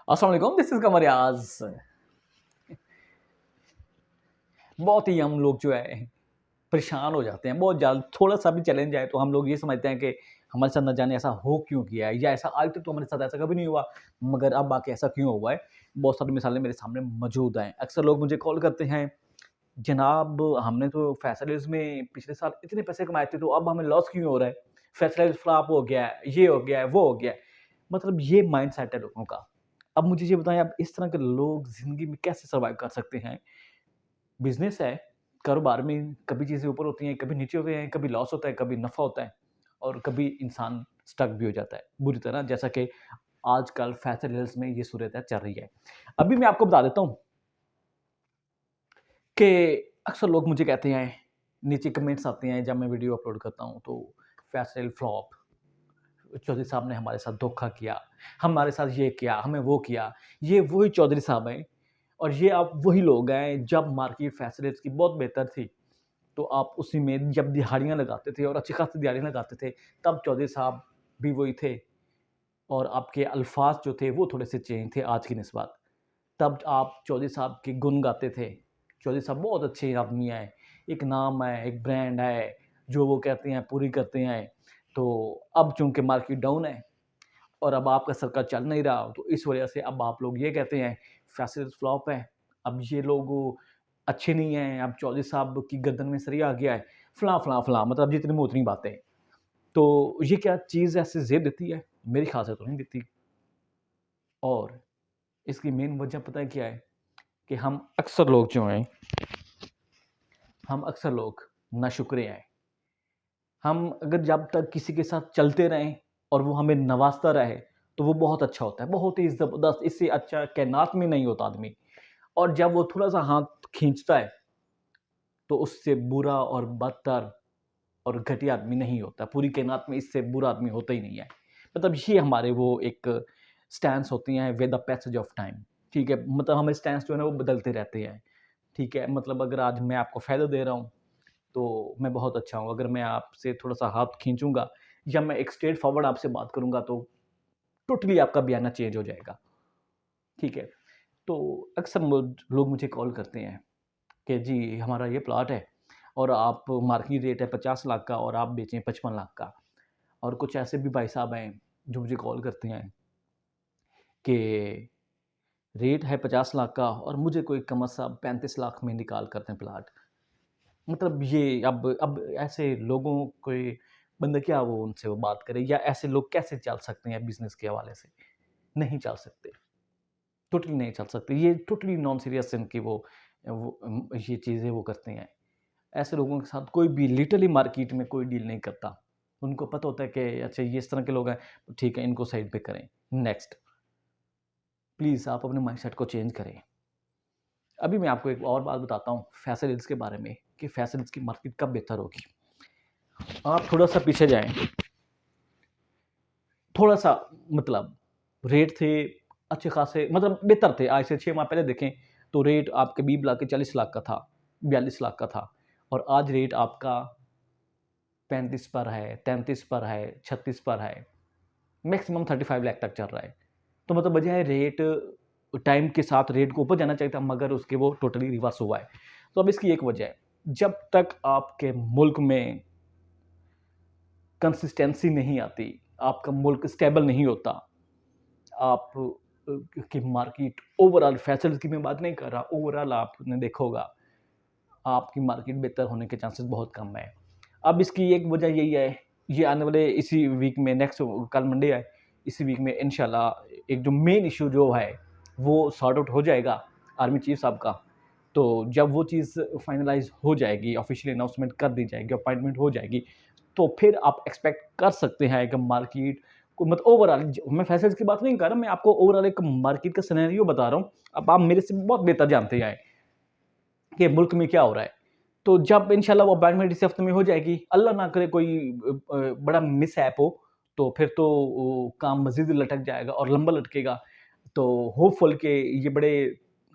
अस्सलाम वालेकुम, this is कमर रियाज़। बहुत ही हम लोग जो है परेशान हो जाते हैं, बहुत ज़्यादा थोड़ा-सा भी चैलेंज आए तो हम लोग ये समझते हैं कि हमारे साथ ना जाने ऐसा हो क्यों गया है या ऐसा आज तक तो हमारे साथ ऐसा कभी नहीं हुआ, मगर अब आके ऐसा क्यों हुआ है? बहुत सारी मिसालें मेरे सामने मौजूद हैं। अक्सर लोग मुझे कॉल करते हैं, "जनाब हमने तो फैसलेज़ में पिछले साल इतने पैसे कमाए थे, तो अब हमें लॉस क्यों हो रहा है? फैसलेज़ फ्लॉप हो गया है, ये हो गया है, वो हो गया है।" मतलब ये माइंडसेट है लोगों का। अब मुझे ये बताएँ आप इस तरह के लोग ज़िंदगी में कैसे सर्वाइव कर सकते हैं? बिज़नेस है, कारोबार में कभी चीज़ें ऊपर होती हैं, कभी नीचे होते हैं, कभी लॉस होता है, कभी नफ़ा होता है और कभी इंसान स्टक भी हो जाता है, बुरी तरह जैसा कि आजकल फैशन हिल्स में ये सूरत चल रही है। अभी मैं आपको बता देता हूँ कि अक्सर लोग मुझे कहते हैं, नीचे कमेंट्स आते हैं जब मैं वीडियो अपलोड करता हूँ तो फैसल फ्लॉप, चौधरी साहब ने हमारे साथ धोखा किया, हमारे साथ ये किया, हमें वो किया। ये वही चौधरी साहब हैं और ये आप वही लोग हैं जब मार्केट फैसिलिटीज़ की बहुत बेहतर थी, तो आप उसी में जब दिहाड़ियाँ लगाते थे और अच्छी खासी दिहाड़ियाँ लगाते थे, तब चौधरी साहब भी वही थे और आपके अल्फ़ाज़ जो थे वो थोड़े-से चेंज थे आज की निस्बत। तब आप चौधरी साहब के गुण गाते थे। चौधरी साहब बहुत अच्छे आदमी हैं, एक नाम है, एक ब्रांड है, जो वो कहते हैं पूरी करते हैं। तो अब चूँकि मार्केट डाउन है और अब आपका सर्कल चल नहीं रहा, तो इस वजह से अब आप लोग ये कहते हैं फैसलिटीज़ फ्लॉप है। अब ये लोग अच्छे नहीं हैं, अब चौधरी साहब की गर्दन में सरिया आ गया है, फलाँ, मतलब जितनी मुँह उतनी बातें। तो ये क्या चीज़ ऐसे ज़ेद देती है? मेरे ख़्याल से तो नहीं देती और इसकी मेन वजह पता है क्या है? कि हम अक्सर लोग नाशुक्रे हैं। हम अगर जब तक किसी के साथ चलते रहें और वो हमें नवाज़ता रहे, तो वो बहुत अच्छा होता है, बहुत ही ज़बरदस्त, इससे अच्छा कायनात में नहीं होता आदमी। और जब वो थोड़ा-सा हाथ खींचता है, तो उससे बुरा और बदतर और घटिया आदमी नहीं होता। पूरी कायनात में इससे बुरा आदमी होता ही नहीं है। मतलब ये हमारे वो एक स्टैंस होती हैं with the passage of time, ठीक है? मतलब हमारे स्टैंस जो है ना वो बदलते रहते हैं, ठीक है? मतलब अगर आज मैं आपको फ़ायदा दे रहा हूँ, तो मैं बहुत अच्छा हूँ। अगर मैं आपसे थोड़ा-सा हाथ खींचूँगा या मैं एक स्ट्रेट फॉरवर्ड आपसे बात करूँगा तो टोटली आपका बयाना चेंज हो जाएगा, ठीक है? तो अक्सर लोग मुझे कॉल करते हैं कि जी हमारा ये प्लॉट है और आप मार्केट रेट है 50 लाख का और आप बेचें 55 लाख का। और कुछ ऐसे भी भाई साहब हैं जो मुझे कॉल करते हैं कि रेट है 50 लाख का और मुझे कोई कम से कम 35 लाख में निकाल कर दें प्लॉट। मतलब ये अब ऐसे लोगों कोई बंदा क्या वो उनसे वो बात करे या ऐसे लोग कैसे चल सकते हैं बिज़नेस के हवाले से? नहीं चल सकते, टोटली नहीं चल सकते। ये टोटली नॉन सीरियस इनकी ये चीज़ें वो करते हैं। ऐसे लोगों के साथ कोई भी लिटरली मार्केट में कोई डील नहीं करता। उनको पता होता है कि अच्छा ये इस तरह के लोग हैं, तो ठीक है इनको साइड पे करें। नेक्स्ट, प्लीज़ आप अपने माइंडसेट को चेंज करें। अभी मैं आपको एक और बात बताता हूँ फैशन हिल्स के बारे में कि फैशन हिल्स की मार्केट कब बेहतर होगी। आप थोड़ा-सा पीछे जाएँ, थोड़ा-सा मतलब रेट थे अच्छे खासे मतलब बेहतर थे। आज से 6 माह पहले देखें तो रेट आपके बी ब्लॉक के 40 लाख का था, 42 लाख का था और आज रेट आपका 35 पर है, 33 पर है, 36 पर है, मैक्सिमम 35 लाख तक चल रहा है। तो मतलब बजाय रेट टाइम के साथ रेट को ऊपर जाना चाहिए था मगर उसके वो टोटली रिवर्स हुआ है। तो अब इसकी एक वजह है, जब तक आपके मुल्क में कंसिस्टेंसी नहीं आती, आपका मुल्क स्टेबल नहीं होता, आप की मार्केट ओवरऑल फैशंस की मैं बात नहीं कर रहा, ओवरऑल आपने देखा होगा, आपकी मार्केट बेहतर होने के चांसेस बहुत कम है। अब इसकी एक वजह यही है, ये आने वाले इसी वीक में नेक्स्ट कल मंडे है, इसी वीक में इंशाल्लाह एक जो मेन इश्यू जो है, वो सॉर्ट आउट हो जाएगा आर्मी चीफ साहब का। तो जब वो चीज़ फाइनलाइज़ हो जाएगी, ऑफ़िशियली अनाउंसमेंट कर दी जाएगी, अपॉइंटमेंट हो जाएगी, तो फिर आप एक्सपेक्ट कर सकते हैं कि मार्केट को मतलब ओवरऑल मैं फैसल्स की बात नहीं कर रहा, मैं आपको ओवरऑल एक मार्केट का सिनेरियो बता रहा हूँ। अब आप मेरे से बहुत बेहतर जानते हैं कि मुल्क में क्या हो रहा है। तो जब इंशाल्लाह वो अपॉइंटमेंट इस हफ्ते में हो जाएगी, अल्लाह ना करे कोई बड़ा मिसहैप हो, तो फिर तो वो काम मज़ीद लटक जाएगा और लंबा लटकेगा। तो होपफुल कि ये बड़े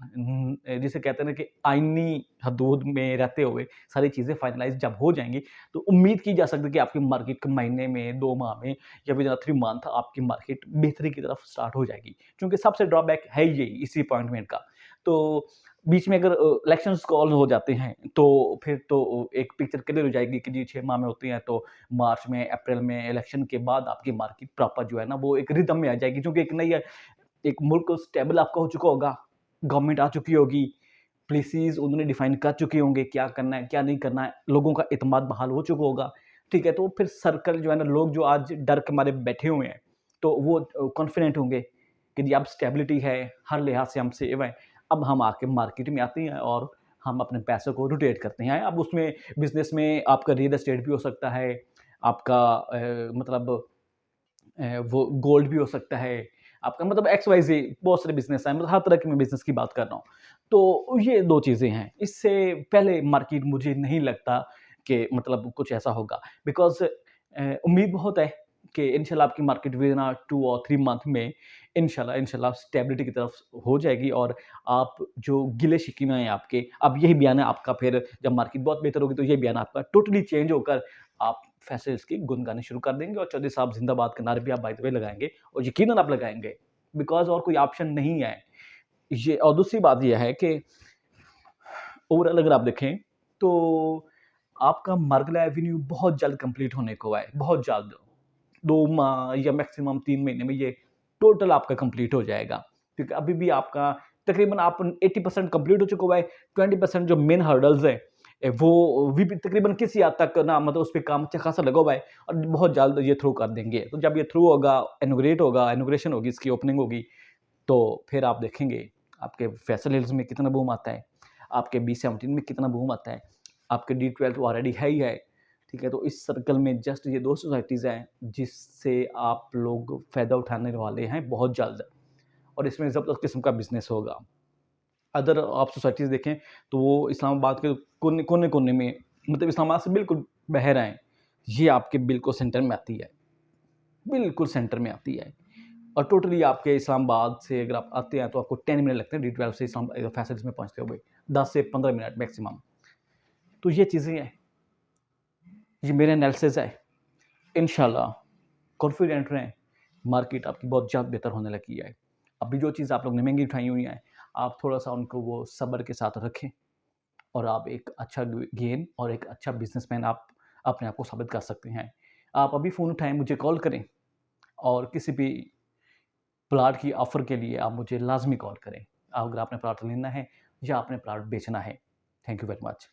जिसे कहते हैं ना कि आईनी हदूद में रहते हुए सारी चीज़ें फाइनलाइज़ जब हो जाएँगी, तो उम्मीद की जा सकती है कि आपकी मार्केट के महीने में, 2 माह में या विदिन 3 मंथ आपकी मार्केट बेहतरी की तरफ स्टार्ट हो जाएगी। क्योंकि सबसे ड्रॉबैक है यही इसी पॉइंट का। तो बीच में अगर इलेक्शंस कॉल हो जाते हैं, तो फिर तो एक पिक्चर क्लियर हो जाएगी कि जी 6 माह में होती हैं, तो मार्च में, अप्रैल में इलेक्शन के बाद आपकी मार्केट प्रॉपर जो है ना, वो एक रिदम में आ जाएगी। क्योंकि एक मुल्क स्टेबल आपका हो चुका होगा, गवर्नमेंट आ चुकी होगी, पॉलिसीज़ उन्होंने डिफाइन कर चुके होंगे, क्या करना है, क्या नहीं करना है, लोगों का एतमाद बहाल हो चुका होगा, ठीक है? तो फिर सर्कल जो है ना, लोग जो आज डर के मारे बैठे हुए हैं, तो वो कॉन्फिडेंट होंगे कि जी अब स्टेबिलिटी है, हर लिहाज से हम सेव हैं। अब हम आके मार्केट में आते हैं और हम अपने पैसों को रोटेट करते हैं। अब उसमें बिज़नेस में आपका रियल एस्टेट भी हो सकता है, आपका मतलब वो गोल्ड भी हो सकता है, आपका मतलब एक्स-वाई-ज़ेड बहुत सारे बिज़नेस हैं, मतलब हर तरह के मैं बिज़नेस की बात कर रहा हूँ। तो ये 2 चीज़ें हैं, इससे पहले मार्केट मुझे नहीं लगता कि मतलब कुछ ऐसा होगा बिकॉज़ उम्मीद बहुत है कि इंशाल्लाह आपकी मार्केट विदिन 2 और 3 मंथ में इंशाल्लाह स्टेबिलिटी की तरफ हो जाएगी और आप जो गिले-शिकवे हैं आपके, अब यही बयान है आपका फिर जब मार्केट बहुत बेहतर होगी तो ये बयान आपका टोटली चेंज होकर आप फिर से इसकी गुन गाने शुरू कर देंगे और चौधरी साहब ज़िंदाबाद के नारे भी आप बाय द वे लगाएँगे और यकीनन आप लगाएँगे, बिकॉज़ और कोई ऑप्शन नहीं है। ये और दूसरी बात ये है कि ओवरऑल अगर आप देखें, तो आपका मार्गला एवेन्यू बहुत जल्द कंप्लीट होने को है, बहुत जल्द। 2 माह या मैक्सिमम 3 महीने में ये टोटल आपका कंप्लीट हो जाएगा। क्योंकि अभी भी आपका तकरीबन आप 80% कंप्लीट हो चुका हुआ है, 20% जो मेन हर्डल्स हैं वो भी तकरीबन किसी हद तक ना मतलब उस पे काम अच्छा खासा लगा हुआ है और बहुत जल्द ये थ्रू कर देंगे। तो जब ये थ्रू होगा, इनॉग्रेशन होगी, इसकी ओपनिंग होगी, तो फिर आप देखेंगे आपके फैसल हिल्स में कितना बूम आता है, आपके B17 में कितना बूम आता है, आपके D12 तो ऑलरेडी है ही है, ठीक है? तो इस सर्कल में जस्ट ये 2 सोसाइटीज़ हैं जिससे आप लोग फ़ायदा उठाने वाले हैं बहुत जल्द और इसमें ज़बरदस्त किस्म का बिज़नेस होगा। अदर आप सोसाइटीज़ देखें तो वो इस्लामाबाद के कोने-कोने में मतलब इस्लामाबाद से बिल्कुल बाहर हैं, ये आपके बिल्कुल सेंटर में आती है, बिल्कुल सेंटर में आती है। और टोटली आपके इस्लामाबाद से अगर आप आते हैं तो आपको 10 मिनट लगते हैं D12 से फैसल्स में पहुँचते हुए, 10 से 15 मिनट मैक्सिमम। तो ये चीज़ें हैं, ये मेरा एनालिसिस है। इंशाल्लाह कॉन्फिडेंट रहें, मार्केट आपकी बहुत जल्द बेहतर होने लगी है। अभी जो चीज़ आप लोग ने महँगी उठाई हुई हैं, आप थोड़ा-सा उनको वो सब्र के साथ रखें और आप एक अच्छा गेन और एक अच्छा बिज़नेसमैन आप अपने आप को साबित कर सकते हैं। आप अभी फ़ोन उठाएँ, मुझे कॉल करें और किसी भी प्लॉट की ऑफ़र के लिए आप मुझे लाज़मी कॉल करें। अगर आपने प्लॉट लेना है या आपने प्लॉट बेचना है। Thank you very much.